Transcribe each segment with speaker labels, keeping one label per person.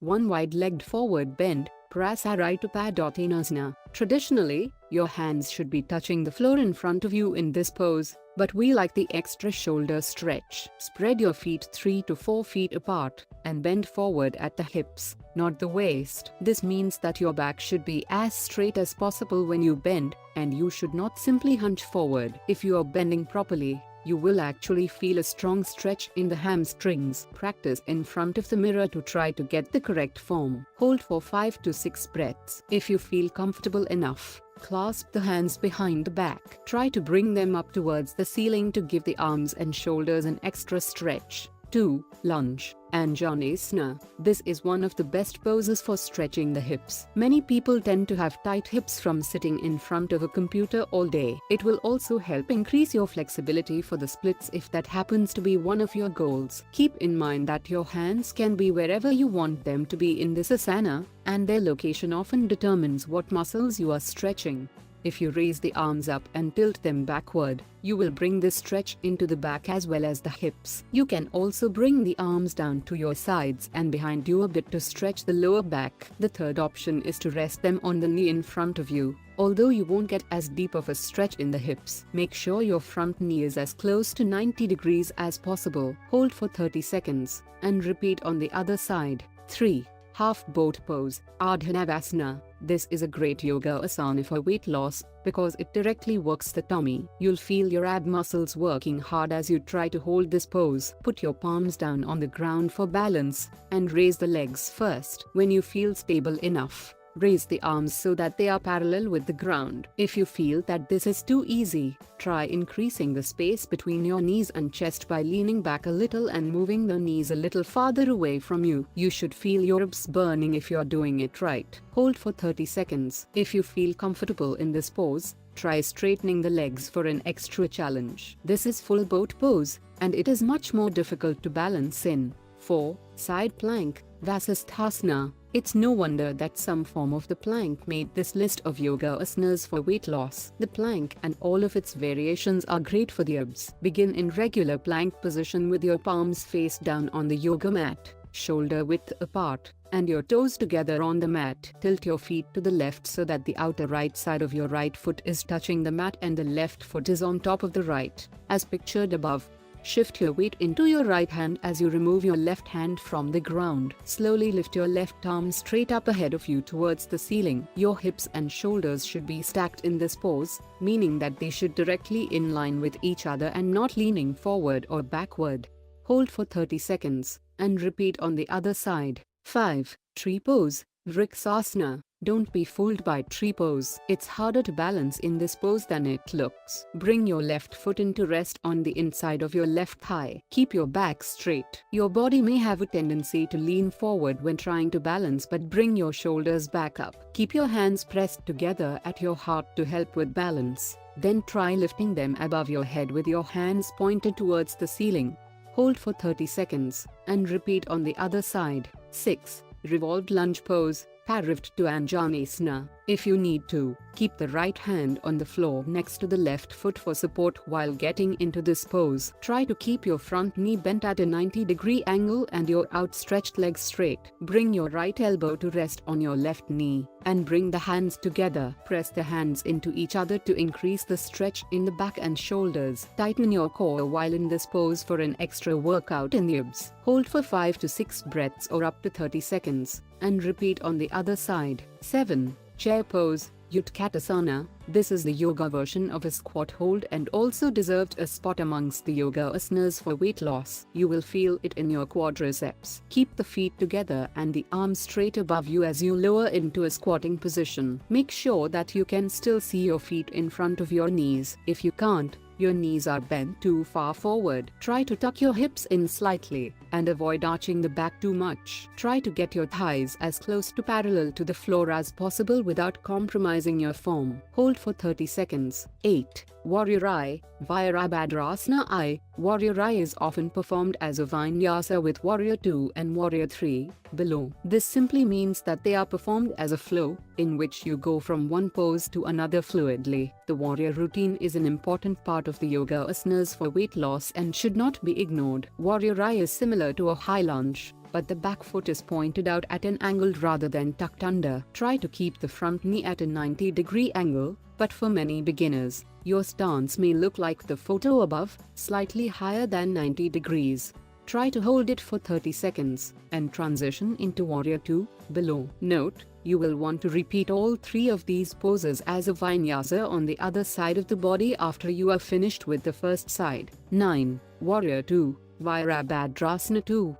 Speaker 1: 1 wide-legged forward bend, Prasarita. Traditionally, your hands should be touching the floor in front of you in this pose, but we like the extra shoulder stretch. Spread your feet 3 to 4 feet apart and bend forward at the hips, not the waist. This means that your back should be as straight as possible when you bend, and you should not simply hunch forward. If you are bending properly, you will actually feel a strong stretch in the hamstrings. Practice in front of the mirror to try to get the correct form. Hold for 5 to 6 breaths. If you feel comfortable enough, clasp the hands behind the back. Try to bring them up towards the ceiling to give the arms and shoulders an extra stretch. 2. Lunge. Asana. This is one of the best poses for stretching the hips. Many people tend to have tight hips from sitting in front of a computer all day. It will also help increase your flexibility for the splits if that happens to be one of your goals. Keep in mind that your hands can be wherever you want them to be in this asana, and their location often determines what muscles you are stretching. If you raise the arms up and tilt them backward, you will bring this stretch into the back as well as the hips. You can also bring the arms down to your sides and behind you a bit to stretch the lower back. The third option is to rest them on the knee in front of you. Although you won't get as deep of a stretch in the hips, make sure your front knee is as close to 90 degrees as possible. Hold for 30 seconds and repeat on the other side. 3. Half boat pose, Ardhanavasana. This is a great yoga asana for weight loss because it directly works the tummy. You'll feel your ab muscles working hard as you try to hold this pose. Put your palms down on the ground for balance and raise the legs first. When you feel stable enough, raise the arms so that they are parallel with the ground. If you feel that this is too easy, try increasing the space between your knees and chest by leaning back a little and moving the knees a little farther away from you. You should feel your abs burning if you're doing it right. Hold for 30 seconds. If you feel comfortable in this pose, try straightening the legs for an extra challenge. This is full boat pose, and it is much more difficult to balance in. 4. Side plank, Vasisthasana. It's no wonder that some form of the plank made this list of yoga asanas for weight loss. The plank and all of its variations are great for the abs. Begin in regular plank position with your palms face down on the yoga mat, shoulder width apart, and your toes together on the mat. Tilt your feet to the left so that the outer right side of your right foot is touching the mat and the left foot is on top of the right, as pictured above. Shift your weight into your right hand as you remove your left hand from the ground. Slowly lift your left arm straight up ahead of you towards the ceiling. Your hips and shoulders should be stacked in this pose, meaning that they should directly in line with each other and not leaning forward or backward. Hold for 30 seconds and repeat on the other side. 5. Tree pose, Vriksasana. Don't be fooled by tree pose. It's harder to balance in this pose than it looks. Bring your left foot into rest on the inside of your left thigh. Keep your back straight. Your body may have a tendency to lean forward when trying to balance, but bring your shoulders back up. Keep your hands pressed together at your heart to help with balance. Then try lifting them above your head with your hands pointed towards the ceiling. Hold for 30 seconds and repeat on the other side. 6. Revolved lunge pose, Parivritta. If you need to, keep the right hand on the floor next to the left foot for support while getting into this pose. Try to keep your front knee bent at a 90-degree angle and your outstretched legs straight. Bring your right elbow to rest on your left knee and bring the hands together. Press the hands into each other to increase the stretch in the back and shoulders. Tighten your core while in this pose for an extra workout in the abs. Hold for 5 to 6 breaths or up to 30 seconds and repeat on the other side. 7. Chair pose, Utkatasana. This is the yoga version of a squat hold and also deserved a spot amongst the yoga asanas for weight loss. You will feel it in your quadriceps. Keep the feet together and the arms straight above you as you lower into a squatting position. Make sure that you can still see your feet in front of your knees. If you can't, your knees are bent too far forward. Try to tuck your hips in slightly and avoid arching the back too much. Try to get your thighs as close to parallel to the floor as possible without compromising your form. Hold for 30 seconds. 8. Warrior I, Virabhadrasana I. Warrior I is often performed as a vinyasa with Warrior 2 and Warrior 3 below. This simply means that they are performed as a flow, in which you go from one pose to another fluidly. The warrior routine is an important part of the yoga asanas for weight loss and should not be ignored. Warrior I is similar to a high lunge, but the back foot is pointed out at an angle rather than tucked under. Try to keep the front knee at a 90-degree angle, but for many beginners, your stance may look like the photo above, slightly higher than 90 degrees. Try to hold it for 30 seconds, and transition into Warrior 2, below. Note, you will want to repeat all 3 of these poses as a vinyasa on the other side of the body after you are finished with the first side. 9. Warrior 2, Virabhadrasana 2.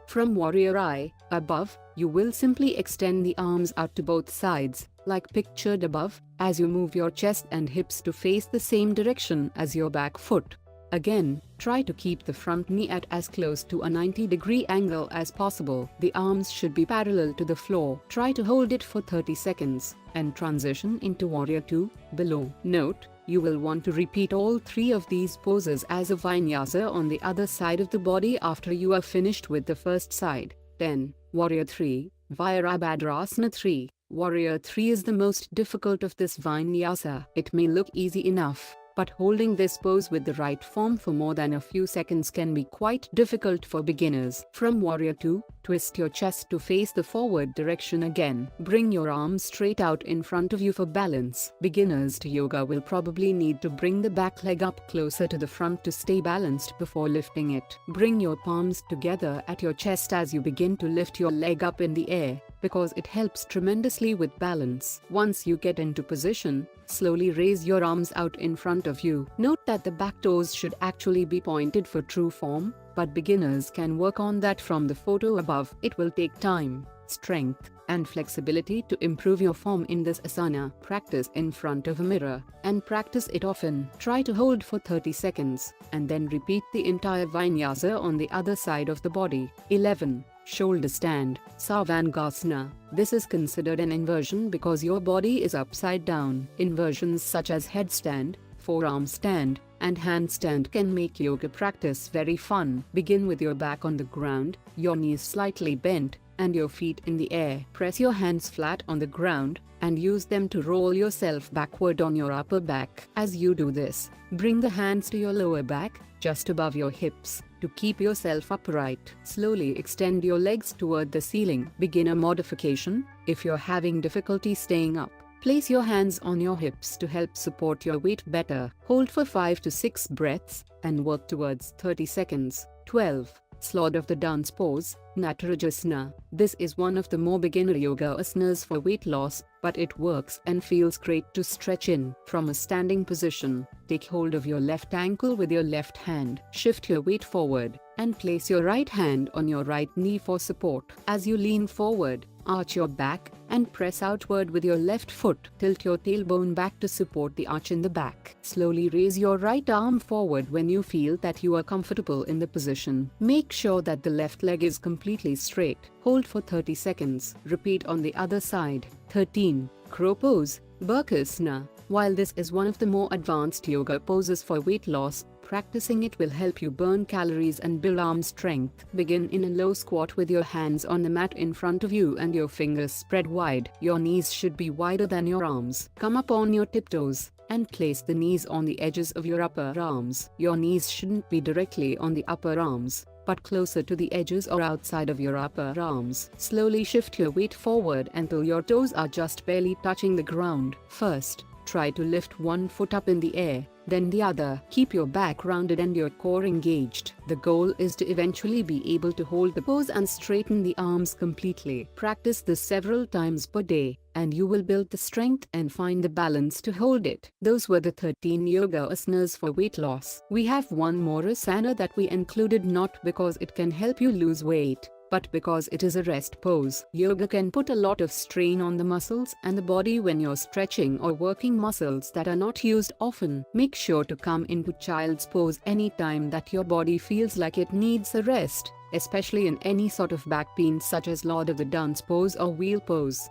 Speaker 1: From Warrior I, above, you will simply extend the arms out to both sides, like pictured above, as you move your chest and hips to face the same direction as your back foot. Again, try to keep the front knee at as close to a 90-degree angle as possible. The arms should be parallel to the floor. Try to hold it for 30 seconds, and transition into Warrior 2, below. Note, you will want to repeat all 3 of these poses as a vinyasa on the other side of the body after you are finished with the first side. 10. Warrior 3, Virabhadrasana 3. Warrior 3 is the most difficult of this vinyasa. It may look easy enough, but holding this pose with the right form for more than a few seconds can be quite difficult for beginners. From Warrior 2, twist your chest to face the forward direction again. Bring your arms straight out in front of you for balance. Beginners to yoga will probably need to bring the back leg up closer to the front to stay balanced before lifting it. Bring your palms together at your chest as you begin to lift your leg up in the air, because it helps tremendously with balance. Once you get into position, slowly raise your arms out in front of you. Note that the back toes should actually be pointed for true form, but beginners can work on that from the photo above. It will take time, strength, and flexibility to improve your form in this asana. Practice in front of a mirror, and practice it often. Try to hold for 30 seconds, and then repeat the entire vinyasa on the other side of the body. 11. Shoulder stand, Sarvangasana. This is considered an inversion because your body is upside down. Inversions such as headstand, forearm stand, and handstand can make yoga practice very fun. Begin with your back on the ground, your knees slightly bent, and your feet in the air. Press your hands flat on the ground, and use them to roll yourself backward on your upper back. As you do this, bring the hands to your lower back, just above your hips, to keep yourself upright. Slowly extend your legs toward the ceiling. Beginner modification: if you're having difficulty staying up, place your hands on your hips to help support your weight better. Hold for 5 to 6 breaths, and work towards 30 seconds. 12. Slod of the dance pose, Natarajasana. This is one of the more beginner yoga asanas for weight loss, but it works and feels great to stretch in. From a standing position, take hold of your left ankle with your left hand. Shift your weight forward, and place your right hand on your right knee for support. As you lean forward, arch your back, and press outward with your left foot. Tilt your tailbone back to support the arch in the back. Slowly raise your right arm forward when you feel that you are comfortable in the position. Make sure that the left leg is completely straight. Hold for 30 seconds. Repeat on the other side. 13. Crow pose, Burkasana. While this is one of the more advanced yoga poses for weight loss, practicing it will help you burn calories and build arm strength. Begin in a low squat with your hands on the mat in front of you and your fingers spread wide. Your knees should be wider than your arms. Come up on your tiptoes, and place the knees on the edges of your upper arms. Your knees shouldn't be directly on the upper arms, but closer to the edges or outside of your upper arms. Slowly shift your weight forward until your toes are just barely touching the ground. First, try to lift one foot up in the air, then the other. Keep your back rounded and your core engaged. The goal is to eventually be able to hold the pose and straighten the arms completely. Practice this several times per day, and you will build the strength and find the balance to hold it. Those were the 13 yoga asanas for weight loss. We have one more asana that we included not because it can help you lose weight, but because it is a rest pose. Yoga can put a lot of strain on the muscles and the body when you're stretching or working muscles that are not used often. Make sure to come into child's pose anytime that your body feels like it needs a rest, especially in any sort of back pain such as Lord of the Dance pose or wheel pose.